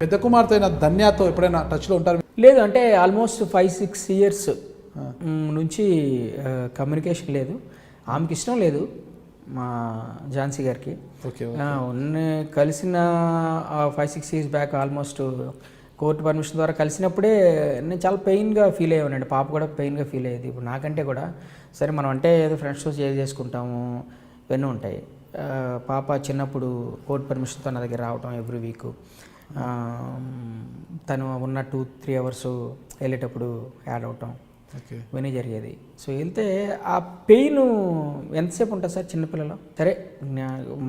పెద్ద కుమార్తె అయిన ధన్యతో ఎప్పుడైనా టచ్లో ఉంటారు? లేదు, అంటే ఆల్మోస్ట్ 5-6 ఇయర్స్ నుంచి కమ్యూనికేషన్ లేదు. ఆమెకి ఇష్టం లేదు మా ఝాన్సీ గారికి. కలిసిన 5-6 years back almost court permission ద్వారా కలిసినప్పుడే నేను చాలా పెయిన్గా ఫీల్ అయ్యానండి. పాప కూడా పెయిన్గా ఫీల్ అయ్యేది. ఇప్పుడు నాకంటే కూడా సరే మనం అంటే ఏదో ఫ్రెండ్స్తో షేర్ చేసుకుంటాము, ఇవన్నీ ఉంటాయి. పాప చిన్నప్పుడు కోర్టు పర్మిషన్తో నా దగ్గర రావటం ఎవ్రీ వీక్, తను ఉన్న 2-3 అవర్స్ వెళ్ళేటప్పుడు యాడ్ అవటం ఇవన్నీ జరిగేది. సో వెళ్తే ఆ పెయిన్ ఎంతసేపు ఉంటుంది సార్ చిన్నపిల్లలు? సరే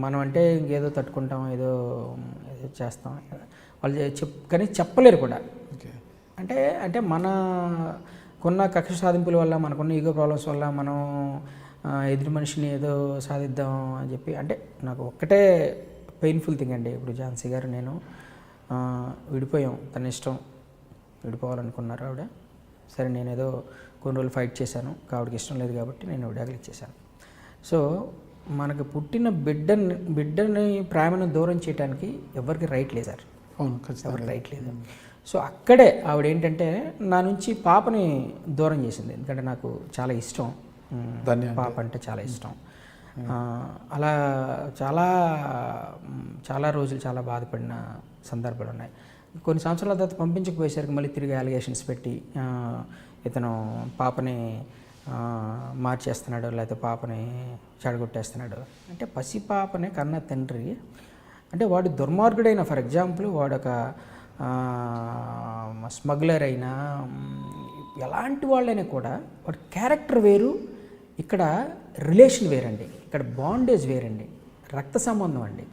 మనం అంటే ఇంకేదో తట్టుకుంటాం, ఏదో చేస్తాం, వాళ్ళు కానీ చెప్పలేరు కూడా. అంటే అంటే మనకున్న కక్ష సాధింపుల వల్ల, మనకున్న ఈగో ప్రాబ్లమ్స్ వల్ల మనం ఎదుటి మనిషిని ఏదో సాధిద్దాం అని చెప్పి, అంటే నాకు ఒక్కటే పెయిన్ఫుల్ థింగ్ అండి. ఇప్పుడు ఝాన్సీ గారు నేను విడిపోయాం, తన ఇష్టం, విడిపోవాలనుకున్నారు ఆవిడ. సరే నేను ఏదో కొన్ని రోజులు ఫైట్ చేశాను, ఆవిడకి ఇష్టం లేదు కాబట్టి నేను విడాకులు ఇచ్చేసాను. సో మనకు పుట్టిన బిడ్డని ప్రేమను దూరం చేయడానికి ఎవరికి రైట్ లేదు సార్. ఎవరికి రైట్ లేదు. సో అక్కడే ఆవిడ ఏంటంటే నా నుంచి పాపని దూరం చేసింది. ఎందుకంటే నాకు చాలా ఇష్టం, పాప అంటే చాలా ఇష్టం. అలా చాలా చాలా రోజులు చాలా బాధపడిన సందర్భాలు ఉన్నాయి. కొన్ని సంవత్సరాల తర్వాత పంపించకపోయేసరికి మళ్ళీ తిరిగి అలిగేషన్స్ పెట్టి ఇతను పాపని మార్చేస్తున్నాడు, లేకపోతే పాపని చెడగొట్టేస్తున్నాడు. అంటే పసి పాపనే కన్న తండ్రి అంటే వాడు దుర్మార్గుడైనా, ఫర్ ఎగ్జాంపుల్ వాడు ఒక స్మగ్లర్ అయినా, ఎలాంటి వాళ్ళైనా కూడా వాడి క్యారెక్టర్ వేరు, ఇక్కడ రిలేషన్ వేరండి, ఇక్కడ బాండేజ్ వేరండి, రక్త సంబంధం అండి.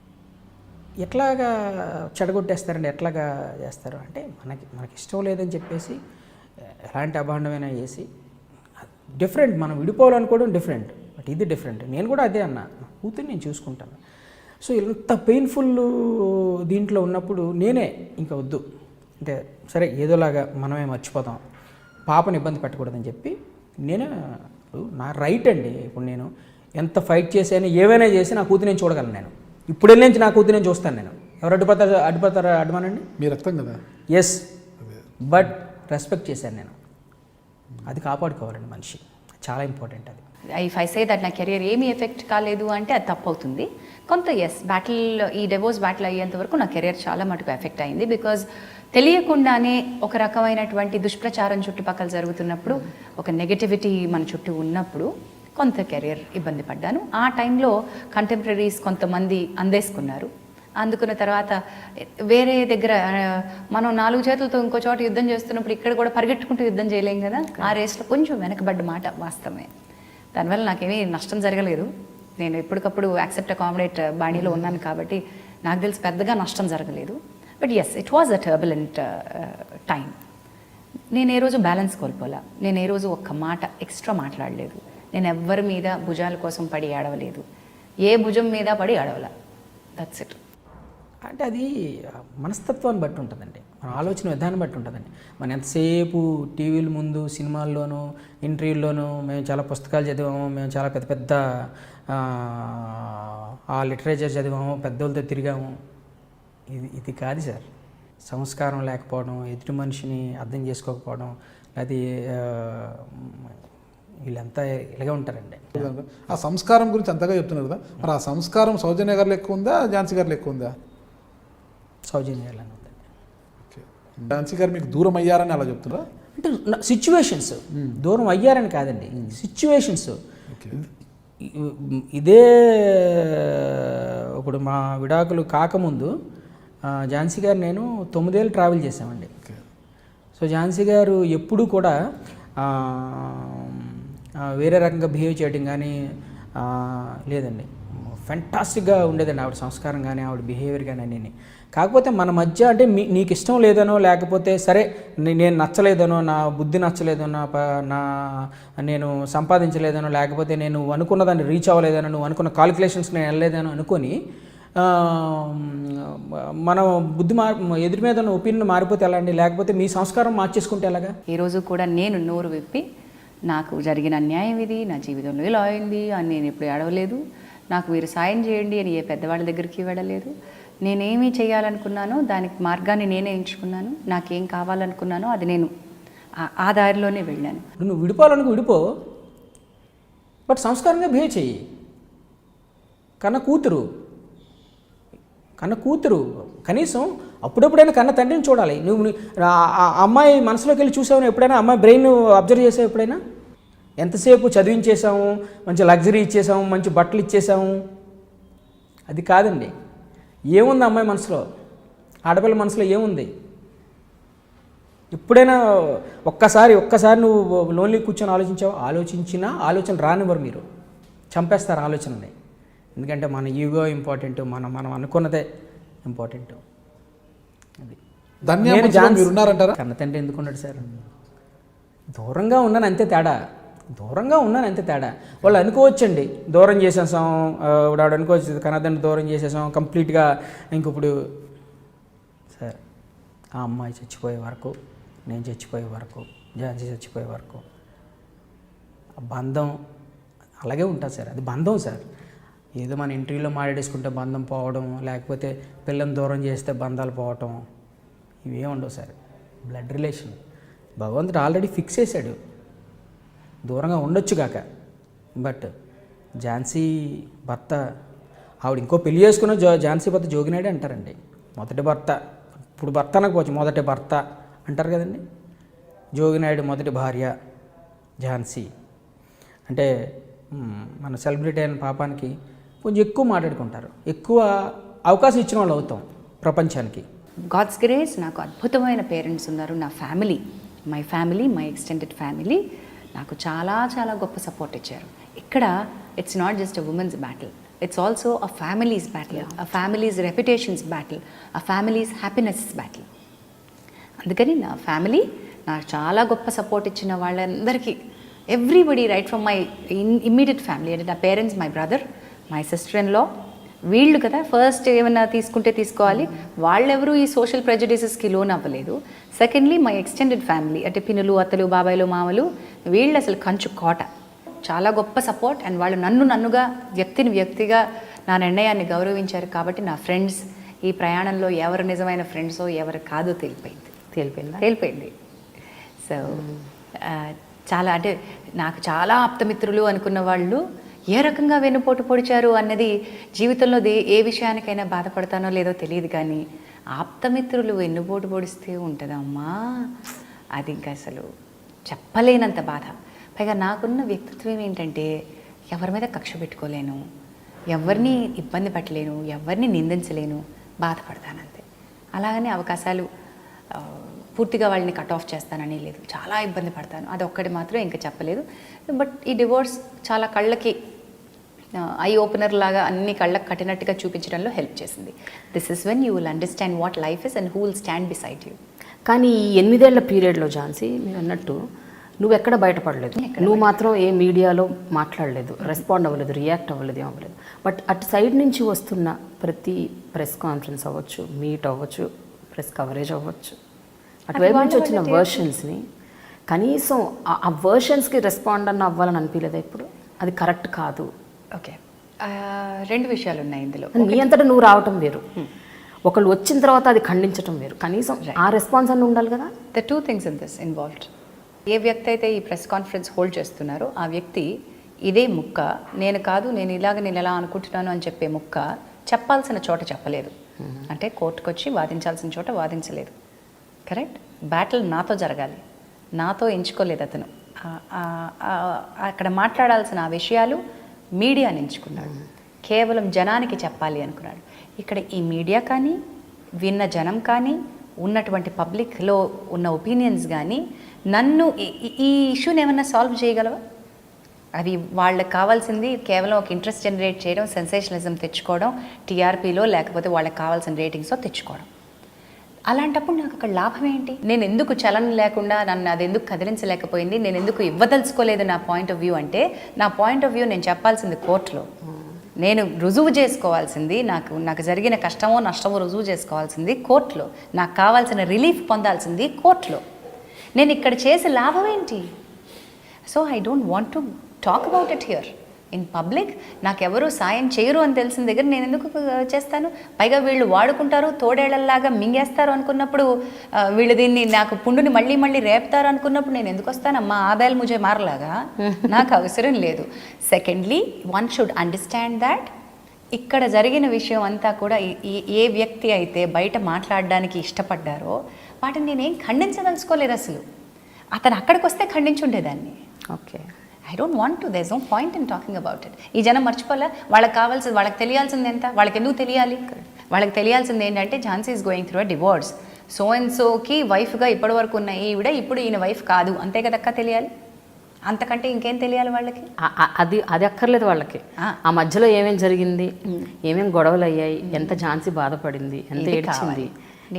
ఎట్లాగా చెడగొట్టేస్తారండి, ఎట్లాగా చేస్తారు అంటే మనకి ఇష్టం లేదని చెప్పేసి ఎలాంటి అభాండమైనా చేసి డిఫరెంట్. మనం విడిపోవాలనుకోవడం డిఫరెంట్, బట్ ఇది డిఫరెంట్. నేను కూడా అదే అన్నా, నా కూతురు నేను చూసుకుంటాను. సో ఇంత పెయిన్ఫుల్ దీంట్లో ఉన్నప్పుడు నేనే ఇంకా వద్దు, అంటే సరే ఏదోలాగా మనమే మర్చిపోతాం, పాపను ఇబ్బంది పెట్టకూడదని చెప్పి నేనే నా రైట్ అండి. ఇప్పుడు నేను ఎంత ఫైట్ చేసాను, ఏవైనా చేసి నా కూతురు నేను చూడగలను. నేను ఇప్పుడు నుంచి నా కూతురు నేను చూస్తాను. నేను ఎవరు అడ్డుపడతారా అడ్డుమానండి, మీ రక్తం కదా. ఎస్, బట్ రెస్పెక్ట్ చేశాను నేను. అది కాపాడుకోవాలండి మనిషి, చాలా ఇంపార్టెంట్ అది. ఇఫ్ ఐ సే దట్ నా కెరియర్ ఏమీ ఎఫెక్ట్ కాలేదు అంటే అది తప్పు అవుతుంది. కొంత ఎస్, ఈ డివోర్స్ బ్యాటిల్ అయ్యేంత వరకు నా కెరియర్ చాలా మటుకు ఎఫెక్ట్ అయింది. బికాజ్ తెలియకుండానే ఒక రకమైనటువంటి దుష్ప్రచారం చుట్టుపక్కల జరుగుతున్నప్పుడు, ఒక నెగటివిటీ మన చుట్టూ ఉన్నప్పుడు కొంత కెరియర్ ఇబ్బంది పడ్డాను. ఆ టైంలో కంటెంపరీస్ కొంతమంది అందేసుకున్నారు. అందుకున్న తర్వాత వేరే దగ్గర మనం 4 చేతులతో ఇంకో చోట యుద్ధం చేస్తున్నప్పుడు ఇక్కడ కూడా పరిగెట్టుకుంటూ యుద్ధం చేయలేం కదా. ఆ రేస్లో కొంచెం వెనకబడ్డ మాట వాస్తవమే. దానివల్ల నాకేమీ నష్టం జరగలేదు. నేను ఎప్పటికప్పుడు యాక్సెప్ట్ అకామిడేట్ బాణీలో ఉన్నాను కాబట్టి నాకు తెలిసి పెద్దగా నష్టం జరగలేదు. But yes, it was a turbulent time. నేను ఏ రోజు బ్యాలెన్స్ కోల్పోలా, నేను ఏ రోజు ఒక్క మాట ఎక్స్ట్రా మాట్లాడలేదు, నేను ఎవ్వరి మీద భుజాల కోసం పడి ఏడవలేదు, ఏ భుజం మీద పడి ఏడవలా. That's it. అంటే అది మనస్తత్వాన్ని బట్టి ఉంటుందండి, మన ఆలోచన విధానం బట్టి ఉంటుందండి. మనం ఎంతసేపు టీవీల ముందు, సినిమాల్లోనూ, ఇంటర్వ్యూల్లోనూ మేము చాలా పుస్తకాలు చదివాము, మేము చాలా పెద్ద పెద్ద ఆ లిటరేచర్ చదివాము, పెద్దోళ్ళతో తిరిగాము. ఇది కాదు సార్. సంస్కారం లేకపోవడం, ఎదుటి మనిషిని అర్థం చేసుకోకపోవడం, అది వీళ్ళంతా ఇలాగే ఉంటారండి. ఆ సంస్కారం గురించి అంతగా చెప్తున్నారు కదా, మరి ఆ సంస్కారం సౌజన్య గారు లెక్క ఉందా, ఝాన్సీ గారు లెక్క ఉందా? సౌజన్య గారు ఉందండి. ఓకే, ఝాన్సీ గారు మీకు దూరం అయ్యారని అలా చెప్తున్నారా? అంటే సిచ్యువేషన్స్, దూరం అయ్యారని కాదండి, సిచ్యువేషన్స్. ఇదే ఇప్పుడు మా విడాకులు కాకముందు ఝాన్సీ గారు నేను 9 ఏళ్ళు ట్రావెల్ చేసామండి. సో ఝాన్సీ గారు ఎప్పుడూ కూడా వేరే రకంగా బిహేవ్ చేయడం కానీ లేదండి. ఫెంటాస్టిక్గా ఉండేదండి ఆవిడ సంస్కారం కానీ, ఆవిడ బిహేవియర్ కానీ అన్నీ. కాకపోతే మన మధ్య అంటే నీకు ఇష్టం లేదనో, లేకపోతే సరే నేను నచ్చలేదనో, నా బుద్ధి నచ్చలేదనో, నేను సంపాదించలేదనో, లేకపోతే నేను అనుకున్నదాన్ని రీచ్ అవ్వలేదనో, నువ్వు అనుకున్న కాలిక్యులేషన్స్ నేను వెళ్ళలేదనో అనుకొని మనం ఎదుటి మీద ఉన్న ఒపీనియన్ మారిపోతే ఎలా అండి? లేకపోతే మీ సంస్కారం మార్చేసుకుంటే ఎలాగా? ఈరోజు కూడా నేను నోరు విప్పి నాకు జరిగిన అన్యాయం ఇది, నా జీవితంలో ఇలా అయింది అని నేను ఎప్పుడు ఏడవలేదు. నాకు మీరు సాయం చేయండి అని ఏ పెద్దవాళ్ళ దగ్గరికి వెళ్ళలేదు. నేనేమి చేయాలనుకున్నానో దానికి మార్గాన్ని నేనే ఎంచుకున్నాను. నాకేం కావాలనుకున్నానో అది నేను ఆ దారిలోనే వెళ్ళాను. నువ్వు విడిపోవాలనుకో విడిపో, బట్ సంస్కారంగా బిహేవ్ చెయ్యి. కన్న కూతురు కనీసం అప్పుడెప్పుడైనా కన్న తండ్రిని చూడాలి. నువ్వు ఆ అమ్మాయి మనసులోకి వెళ్ళి చూసావు ఎప్పుడైనా? అమ్మాయి బ్రెయిన్ అబ్జర్వ్ చేసావు ఎప్పుడైనా? ఎంతసేపు చదివించేసాము, మంచి లగ్జరీ ఇచ్చేసాము, మంచి బట్టలు ఇచ్చేసాము, అది కాదండి. ఏముంది అమ్మాయి మనసులో, ఆడపిల్ల మనసులో ఏముంది? ఎప్పుడైనా ఒక్కసారి నువ్వు లోన్లీ కూర్చొని ఆలోచించావు? ఆలోచన రానివ్వరు మీరు, చంపేస్తారు ఆలోచనని. ఎందుకంటే మన ఈగో ఇంపార్టెంట్, మనం అనుకున్నదే ఇంపార్టెంట్. అది మీరు ఉన్నారంటారా? కన్న తండ్రి ఎందుకు ఉన్నాడు సార్? దూరంగా ఉన్నాను అంతే తేడా. వాళ్ళు అనుకోవచ్చండి, దూరం చేసేసాం, వాడు అనుకోవచ్చు కన్నతండ్రి దూరం చేసేసాం కంప్లీట్గా. ఇంకొప్పుడు సార్ ఆ అమ్మాయి చచ్చిపోయే వరకు, నేను చచ్చిపోయే వరకు, ఝాన్సీ చచ్చిపోయే వరకు ఆ బంధం అలాగే ఉంటుంది సార్. అది బంధం సార్. ఏదో మన ఇంటర్వ్యూలో మాట్లాడేసుకుంటే బంధం పోవడం, లేకపోతే పిల్లని దూరం చేస్తే బంధాలు పోవటం, ఇవే ఉండవు సార్. బ్లడ్ రిలేషన్ భగవంతుడు ఆల్రెడీ ఫిక్స్ చేశాడు, దూరంగా ఉండొచ్చు కాక. బట్ ఝాన్సీ భర్త, ఆవిడ ఇంకో పెళ్లి చేసుకున్న ఝాన్సీ భర్త జోగినాడే అంటారండి. మొదటి భర్త, ఇప్పుడు భర్త అనకపోవచ్చు, మొదటి భర్త అంటారు కదండి. జోగినాయుడు మొదటి భార్య ఝాన్సీ. అంటే మన సెలబ్రిటీ అయిన పాపానికి కొంచెం ఎక్కువ మాట్లాడుకుంటారు, ఎక్కువ అవకాశం ఇచ్చిన వాళ్ళు అవుతాం ప్రపంచానికి. గాడ్స్ గ్రేస్, నాకు అద్భుతమైన పేరెంట్స్ ఉన్నారు. నా ఫ్యామిలీ, మై ఎక్స్టెండెడ్ ఫ్యామిలీ నాకు చాలా చాలా గొప్ప సపోర్ట్ ఇచ్చారు. ఇక్కడ it's not just a women's battle, it's also a families battle, a families reputations battle, a families happiness battle. అందుకని నా ఫ్యామిలీ నాకు చాలా గొప్ప సపోర్ట్ ఇచ్చిన వాళ్ళందరికీ, everybody right from my immediate family, అంటే నా parents, my brother, my sister in law, వీళ్ళు కదా ఫస్ట్ ఏమైనా తీసుకుంటే తీసుకోవాలి, వాళ్ళెవరూ ఈ సోషల్ ప్రెజడిసెస్కి లోన్ అవ్వలేదు. సెకండ్లీ మై ఎక్స్టెండెడ్ ఫ్యామిలీ, అంటే పిన్నులు, అత్తలు, బాబాయిలు, మామలు, వీళ్ళు అసలు కంచు కోట, చాలా గొప్ప సపోర్ట్. అండ్ వాళ్ళు నన్నుగా వ్యక్తిగా నా నిర్ణయాన్ని గౌరవించారు. కాబట్టి నా ఫ్రెండ్స్, ఈ ప్రయాణంలో ఎవరు నిజమైన ఫ్రెండ్సో ఎవరు కాదో తేలిపోయింది. సో చాలా, అంటే నాకు చాలా ఆప్తమిత్రులు అనుకున్న వాళ్ళు ఏ రకంగా వెన్నుపోటు పొడిచారు అన్నది జీవితంలో ఏ విషయానికైనా బాధపడతానో లేదో తెలియదు, కానీ ఆప్తమిత్రులు వెన్నుపోటు పొడిస్తే ఉంటుందమ్మా, అది ఇంకా అసలు చెప్పలేనంత బాధ. పైగా నాకున్న వ్యక్తిత్వం ఏంటంటే ఎవరి మీద కక్ష పెట్టుకోలేను, ఎవరిని ఇబ్బంది పెట్టలేను, ఎవరిని నిందించలేను, బాధపడతానంతే. అలాగనే అవకాశాలు పూర్తిగా వాళ్ళని కట్ ఆఫ్ చేస్తానని లేదు, చాలా ఇబ్బంది పడతాను, అది ఒక్కటి మాత్రం ఇంకా చెప్పలేదు. బట్ ఈ డివోర్స్ చాలా కళ్ళకి ఐ ఓపెనర్ లాగా అన్ని కళ్ళకి కట్టినట్టుగా చూపించడంలో హెల్ప్ చేసింది. This is when you will understand what life is and who will stand beside you. కానీ ఈ 8 ఏళ్ల పీరియడ్లో ఝాన్సీ, మీరు అన్నట్టు నువ్వు ఎక్కడ బయటపడలేదు, నువ్వు మాత్రం ఏ మీడియాలో మాట్లాడలేదు, రెస్పాండ్ అవ్వలేదు, రియాక్ట్ అవ్వలేదు, ఏం అవ్వలేదు. బట్ అటు సైడ్ నుంచి వస్తున్న ప్రతి ప్రెస్ కాన్ఫరెన్స్ అవ్వచ్చు, మీట్ అవ్వచ్చు, ప్రెస్ కవరేజ్ అవ్వచ్చు, అటువైపు నుంచి వచ్చిన వర్షన్స్ని కనీసం ఆ వర్షన్స్కి రెస్పాండ్ అన్న అవ్వాలని అనిపించలేదా ఇప్పుడు? అది కరెక్ట్ కాదు. ఓకే, 2 విషయాలు ఉన్నాయి ఇందులో. నీ అంతటా నువ్వు రావటం వేరు, ఒకళ్ళు వచ్చిన తర్వాత అది ఖండించటం వేరు, కనీసం ఆ రెస్పాన్స్ అన్న ఉండాలి కదా. The 2 things in this involved. ఏ వ్యక్తి అయితే ఈ ప్రెస్ కాన్ఫరెన్స్ హోల్డ్ చేస్తున్నారో ఆ వ్యక్తి ఇదే ముక్క, నేను ఎలా అనుకుంటున్నాను అని చెప్పే ముక్క చెప్పాల్సిన చోట చెప్పలేదు. అంటే కోర్టుకు వచ్చి వాదించాల్సిన చోట వాదించలేదు. కరెక్ట్? బ్యాటిల్ నాతో జరగాలి, నాతో ఎంచుకోలేదు అతను. అక్కడ మాట్లాడాల్సిన ఆ విషయాలు మీడియాని ఎంచుకున్నాడు, కేవలం జనానికి చెప్పాలి అనుకున్నాడు. ఇక్కడ ఈ మీడియా కానీ, విన్న జనం కానీ, ఉన్నటువంటి పబ్లిక్లో ఉన్న ఒపీనియన్స్ కానీ నన్ను ఈ ఇష్యూని ఏమన్నా సాల్వ్ చేయగలవా? అవి వాళ్ళకి కావాల్సింది కేవలం ఒక ఇంట్రెస్ట్ జనరేట్ చేయడం, సెన్సేషనలిజం తెచ్చుకోవడం, టీఆర్పీలో లేకపోతే వాళ్ళకి కావాల్సిన రేటింగ్స్తో తెచ్చుకోవడం. అలాంటప్పుడు నాకు అక్కడ లాభం ఏంటి? నేను ఎందుకు చలనం లేకుండా నన్ను అది ఎందుకు కదిలించలేకపోయింది, నేను ఎందుకు ఇవ్వదలుచుకోలేదు నా పాయింట్ ఆఫ్ వ్యూ అంటే, నా పాయింట్ ఆఫ్ వ్యూ నేను చెప్పాల్సింది కోర్టులో, నేను రుజువు చేసుకోవాల్సింది, నాకు జరిగిన కష్టమో నష్టమో రుజువు చేసుకోవాల్సింది కోర్టులో, నాకు కావాల్సిన రిలీఫ్ పొందాల్సింది కోర్టులో. నేను ఇక్కడ చేసే లాభం ఏంటి? So I don't want to talk about it here. In public నాకెవరూ సాయం చేయరు అని తెలిసిన దగ్గర నేను ఎందుకు చేస్తాను? పైగా వీళ్ళు వాడుకుంటారు, తోడేళ్లలాగా మింగేస్తారు అనుకున్నప్పుడు, వీళ్ళు దీన్ని నాకు పుండుని మళ్ళీ మళ్ళీ రేపుతారు అనుకున్నప్పుడు నేను ఎందుకు వస్తానమ్మా? ఆదాయాలు ముజే మారలాగా నాకు అవసరం లేదు. Secondly, one should understand that ఇక్కడ జరిగిన విషయం అంతా కూడా ఏ వ్యక్తి అయితే బయట మాట్లాడడానికి ఇష్టపడ్డారో వాటిని నేనేం ఖండించదలుచుకోలేదు అసలు. అతను అక్కడికి వస్తే ఖండించుండేదాన్ని. Okay, I don't want to, there is no point in talking about it. ఈ జనం మర్చిపోలే, వాళ్ళకి కావాల్సింది, వాళ్ళకి తెలియాల్సింది ఎంత, వాళ్ళకి ఎందుకు తెలియాలి? వాళ్ళకి తెలియాల్సింది ఏంటంటే Jhansi is going through a divorce, so and సోకి వైఫ్గా ఇప్పటి వరకు ఉన్న ఈవిడ ఇప్పుడు ఈయన వైఫ్ కాదు, అంతే కదక్క తెలియాలి. అంతకంటే ఇంకేం తెలియాలి వాళ్ళకి? అది అక్కర్లేదు వాళ్ళకి. ఆ మధ్యలో ఏమేం జరిగింది, ఏమేం గొడవలు అయ్యాయి, ఎంత ఝాన్సీ బాధపడింది, ఎంత ఏడ్చింది,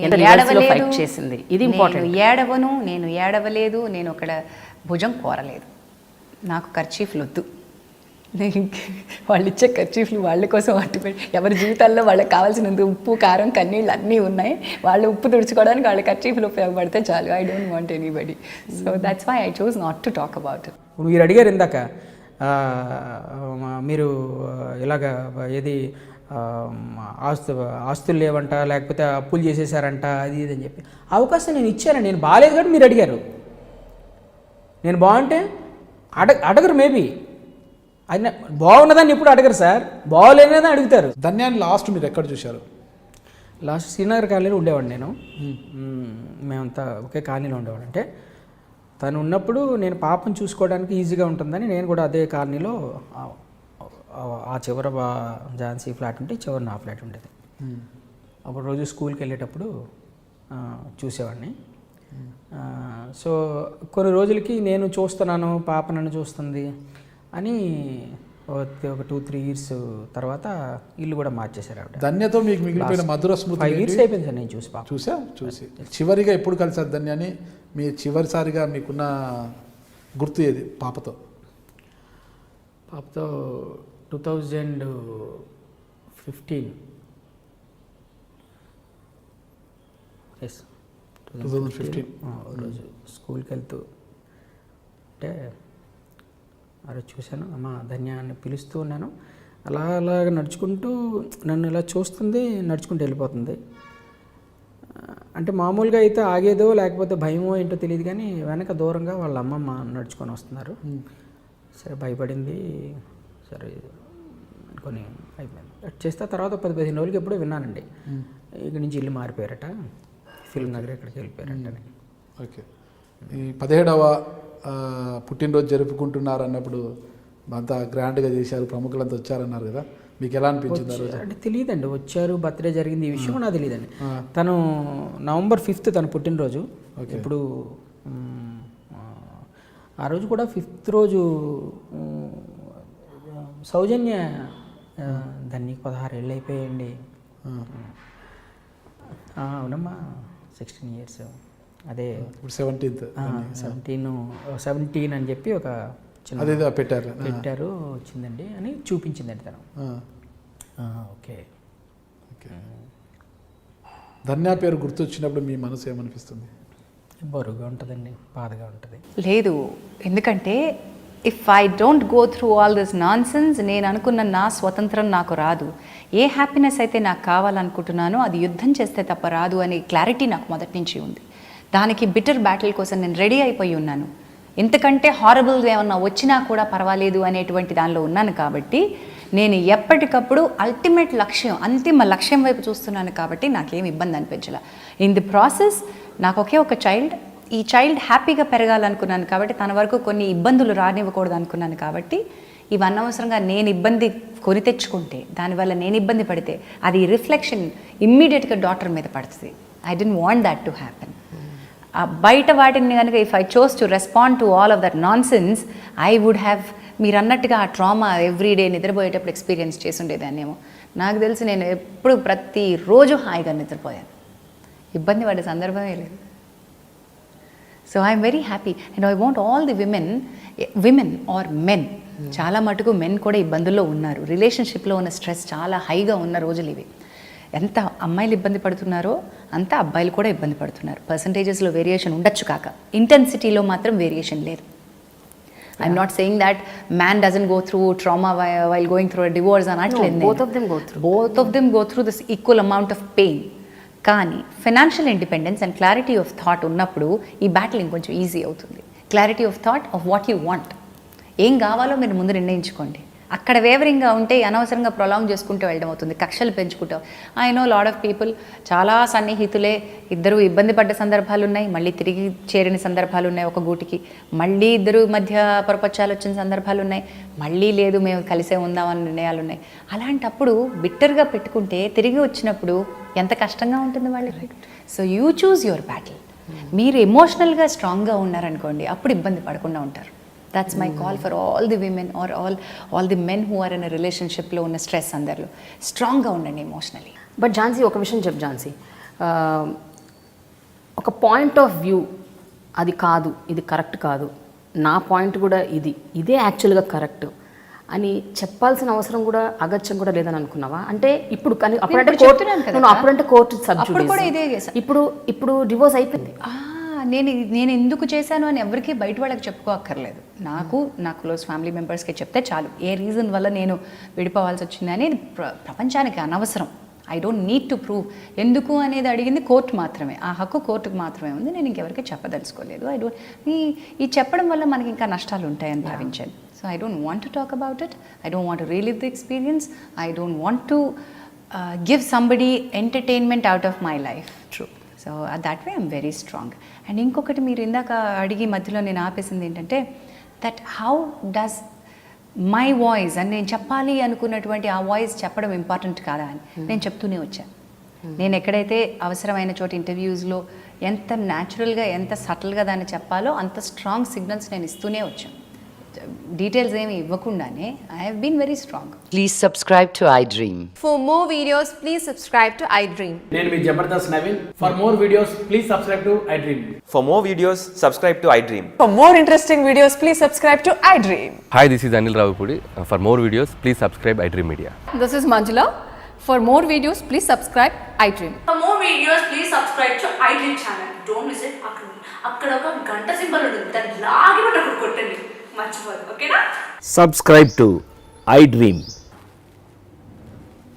ఎంత రివర్స్లో ఫైట్ చేసింది, ఇది ఇంపార్టెంట్. ఏడవను, నేను ఏడవలేదు, నేను అక్కడ భుజం కోరలేదు, నాకు ఖర్చీఫ్లు వద్దు, వాళ్ళు ఇచ్చే ఖర్చీఫ్లు వాళ్ళ కోసం అట్టుపెట్టి, ఎవరి జీవితాల్లో వాళ్ళకి కావాల్సినంత ఉప్పు కారం కన్నీళ్ళు అన్నీ ఉన్నాయి, వాళ్ళు ఉప్పు తుడుచుకోవడానికి వాళ్ళ ఖర్చీఫ్లు ఉపయోగపడితే చాలు. I don't want anybody. So that's why I choose not to talk about it. మీరు అడిగారు ఇందాక, మీరు ఇలాగ ఏది ఆస్తులు లేవంట, లేకపోతే అప్పులు చేసేసారంట, అది ఇది అని చెప్పి అవకాశం నేను ఇచ్చాను. నేను బాగాలేదు కాబట్టి మీరు అడిగారు. నేను బాగుంటే అడగరు, మేబీ అది బాగున్నదాన్ని ఎప్పుడు అడగరు సార్, బాగోలేదని అడుగుతారు. ధన్యాన్ని లాస్ట్ మీరు ఎక్కడ చూశారు? లాస్ట్ శ్రీనగర్ కాలనీలో ఉండేవాడు నేను. మేమంతా ఒకే కాలనీలో ఉండేవాడు. అంటే తను ఉన్నప్పుడు నేను పాపను చూసుకోవడానికి ఈజీగా ఉంటుందని నేను కూడా అదే కాలనీలో, ఆ చివర ఝాన్సీ ఫ్లాట్ ఉంటే చివరి నా ఫ్లాట్ ఉండేది. అప్పుడు రోజు స్కూల్కి వెళ్ళేటప్పుడు చూసేవాడిని. సో కొన్ని రోజులకి నేను చూస్తున్నాను, పాప నన్ను చూస్తుంది అని ఒక 2-3 years తర్వాత ఇల్లు కూడా మార్చేశారు ఆవిడ. ధన్యతో మీకు మిగిలిపోయిన మధుర స్మృతి 5 years అయిపోయింది సార్ నేను చూసి. పాప చూసి చివరిగా ఎప్పుడు కలిసారు ధన్యాన్ని? మీ చివరిసారిగా మీకున్న గుర్తు ఏది పాపతో? 2015. ఎస్, 2015 రోజు స్కూల్కి వెళ్తూ అంటే ఆ రోజు చూశాను. అమ్మ ధన్య అని పిలుస్తూ ఉన్నాను. అలాగ నడుచుకుంటూ నన్ను ఇలా చూస్తుంది, నడుచుకుంటూ వెళ్ళిపోతుంది. అంటే మామూలుగా అయితే ఆగేదో లేకపోతే భయమో ఏంటో తెలియదు, కానీ వెనక దూరంగా వాళ్ళ అమ్మమ్మ నడుచుకొని వస్తున్నారు. సరే భయపడింది, సరే అనుకొని అయిపోయింది. చేస్తే తర్వాత 10-15 రోజులకి ఎప్పుడో విన్నానండి, ఇక్కడి నుంచి ఇల్లు మారిపోయారట, ఫిల్మ్ నగర్ ఎక్కడికి వెళ్ళిపోయారంట. ఓకే, ఈ 17వ పుట్టినరోజు జరుపుకుంటున్నారు అన్నప్పుడు అంతా గ్రాండ్గా చేశారు, ప్రముఖులంతా వచ్చారన్నారు కదా, మీకు ఎలా అనిపించింది? అంటే తెలియదండి, వచ్చారు, బర్త్డే జరిగింది, ఈ విషయం నాకు తెలియదండి. తను November 5th తన పుట్టినరోజు. ఇప్పుడు ఆ రోజు కూడా 5th రోజు సౌజన్య దానికి 16 ఏళ్ళు అయిపోయాయండి. అవునమ్మా, 16 years. అదే ఇప్పుడు 17th 17 అని చెప్పి ఒక చిన్న పెట్టారు వచ్చిందండి అని చూపించిందండి తను. Okay okay. ధన్య పేరు గుర్తొచ్చినప్పుడు మీ మనసు ఏమనిపిస్తుంది? బరువుగా ఉంటుందండి, బాధగా ఉంటుంది. లేదు, ఎందుకంటే if I don't go through all this non sense, నేను అనుకున్న నా స్వతంత్రం నాకు రాదు. ఏ హ్యాపీనెస్ అయితే నాకు కావాలనుకుంటున్నానో అది యుద్ధం చేస్తే తప్ప రాదు అనే క్లారిటీ నాకు మొదటి నుంచి ఉంది. దానికి బిటర్ బ్యాటిల్ కోసం నేను రెడీ అయిపోయి ఉన్నాను. ఇంతకంటే హారబుల్గా ఏమన్నా వచ్చినా కూడా పర్వాలేదు అనేటువంటి దానిలో ఉన్నాను. కాబట్టి నేను ఎప్పటికప్పుడు అల్టిమేట్ లక్ష్యం, అంతిమ లక్ష్యం వైపు చూస్తున్నాను. కాబట్టి నాకేం ఇబ్బంది అనిపించలే. ఇన్ ది ప్రాసెస్ నాకు ఒకే ఒక చైల్డ్, ఈ చైల్డ్ హ్యాపీగా పెరగాలనుకున్నాను. కాబట్టి తన వరకు కొన్ని ఇబ్బందులు రానివ్వకూడదు అనుకున్నాను. కాబట్టి ఇవి అనవసరంగా నేను ఇబ్బంది కొని తెచ్చుకుంటే, దానివల్ల నేను ఇబ్బంది పడితే అది రిఫ్లెక్షన్ ఇమ్మీడియట్గా డాటర్ మీద పడుతుంది. I don't want that to happen. బయట వాటిని కనుక if I chose to respond to all of that nonsense, I would have, మీరు అన్నట్టుగా ఆ ట్రామా ఎవ్రీడే నిద్రపోయేటప్పుడు ఎక్స్పీరియన్స్ చేసి ఉండేదాన్నేమో. నాకు తెలిసి నేను ఎప్పుడు ప్రతిరోజు హాయిగా నిద్రపోయాను, ఇబ్బంది పడే సందర్భమే లేదు. So I'm very happy and I want all the women or men, చాలా మటుకు మెన్ కూడా ఇబ్బందుల్లో ఉన్నారు. రిలేషన్షిప్లో ఉన్న స్ట్రెస్ చాలా హైగా ఉన్న రోజులు ఇవి. ఎంత అమ్మాయిలు ఇబ్బంది పడుతున్నారో అంత అబ్బాయిలు కూడా ఇబ్బంది పడుతున్నారు. పర్సంటేజెస్లో వేరియేషన్ ఉండొచ్చు కాక ఇంటెన్సిటీలో మాత్రం వేరియేషన్ లేదు. I'm not saying that man doesn't go through trauma while going through divorce అనట్లేదు. both of them go through. Both of them go through this equal amount of pain. కానీ financial independence and clarity of thought ఉన్నప్పుడు ఈ battle ఇంకొంచెం easy అవుతుంది. Clarity of thought of what you want, ఏం కావాలో మీరు ముందు నిర్ణయించుకోండి. అక్కడ వేవరింగ్గా ఉంటే అనవసరంగా ప్రొలాంగ్ చేసుకుంటూ వెళ్ళడం అవుతుంది, కక్షలు పెంచుకుంటాం. I know lot of people, చాలా సన్నిహితులే, ఇద్దరు ఇబ్బంది పడ్డ సందర్భాలు ఉన్నాయి, మళ్ళీ తిరిగి చేరిన సందర్భాలు ఉన్నాయి ఒక గూటికి, మళ్ళీ ఇద్దరు మధ్య పొరపచ్చాలు వచ్చిన సందర్భాలు ఉన్నాయి, మళ్ళీ లేదు మేము కలిసే ఉందామని నిర్ణయాలు ఉన్నాయి. అలాంటప్పుడు బిట్టర్గా పెట్టుకుంటే తిరిగి వచ్చినప్పుడు ఎంత కష్టంగా ఉంటుంది వాళ్ళకి. So you choose your battle. మీరు ఎమోషనల్గా స్ట్రాంగ్గా ఉన్నారనుకోండి, అప్పుడు ఇబ్బంది పడకుండా ఉంటారు. That's my call for all the women or all the men who are in a relationship లో ఉన్న స్ట్రెస్ అందరిలో స్ట్రాంగ్గా ఉండండి ఎమోషనలీ. బట్ ఝాన్సీ, ఒక విషయం చెప్పు ఝాన్సీ, ఒక పాయింట్ ఆఫ్ వ్యూ అది కాదు, ఇది కరెక్ట్ కాదు, నా పాయింట్ కూడా ఇదే యాక్చువల్గా కరెక్ట్ అని చెప్పాల్సిన అవసరం కూడా అగత్యం కూడా లేదని అనుకున్నావా? అంటే ఇప్పుడు అప్పుడంటే కోర్టు సబ్జుడిస్, ఇప్పుడు డివోర్స్ అయిపోయింది. నేను ఎందుకు చేశాను అని ఎవరికి బయట వాళ్ళకి చెప్పుకోక్కర్లేదు. నా క్లోజ్ ఫ్యామిలీ మెంబర్స్కి చెప్తే చాలు ఏ రీజన్ వల్ల నేను విడిపోవాల్సి వచ్చింది అనేది ప్రపంచానికి అనవసరం. I don't need to prove. ఎందుకు అనేది అడిగింది కోర్టు మాత్రమే, ఆ హక్కు కోర్టుకు మాత్రమే ఉంది. నేను ఇంకెవరికి చెప్పదలుచుకోలేదు. ఈ చెప్పడం వల్ల మనకి ఇంకా నష్టాలు ఉంటాయని భావించాను. So I don't want to talk about it. I don't want to relive the experience. I don't want to give somebody entertainment out of my life. True. So that way I'm very strong. And ఇంకొకటి మీరు ఇందాక అడిగి మధ్యలో నేను ఆపేసింది ఏంటంటే, that how does my voice అని నేను చెప్పాలి అనుకున్నటువంటి ఆ వాయిస్ చెప్పడం ఇంపార్టెంట్ కాదా అని నేను చెప్తూనే వచ్చాను. నేను ఎక్కడైతే అవసరమైన చోట ఇంటర్వ్యూస్లో ఎంత న్యాచురల్గా ఎంత సటిల్గా దాన్ని చెప్పాలో అంత స్ట్రాంగ్ సిగ్నల్స్ నేను ఇస్తూనే వచ్చాను. డీటెయిల్స్ ఏమి ఇవ్వకుండానే I have been very strong. Please subscribe to iDream. For more videos, please subscribe to iDream. నేను మీ Jabardasth Naveen. For more videos please subscribe to iDream. For more videos, subscribe to iDream. For more interesting videos, please subscribe to iDream. Hi, this is Anil Ravipudi. For more videos, please subscribe iDream Media. This is Manjula. For more videos, please subscribe iDream. For more videos, please subscribe to iDream channel. Don't miss it. అక్కడ ఒక గంట symbol ఉంటుంది, దాన్ని లాగి కొట్టండి, మర్చిపోదు. ఓకేనా? Subscribe to iDream.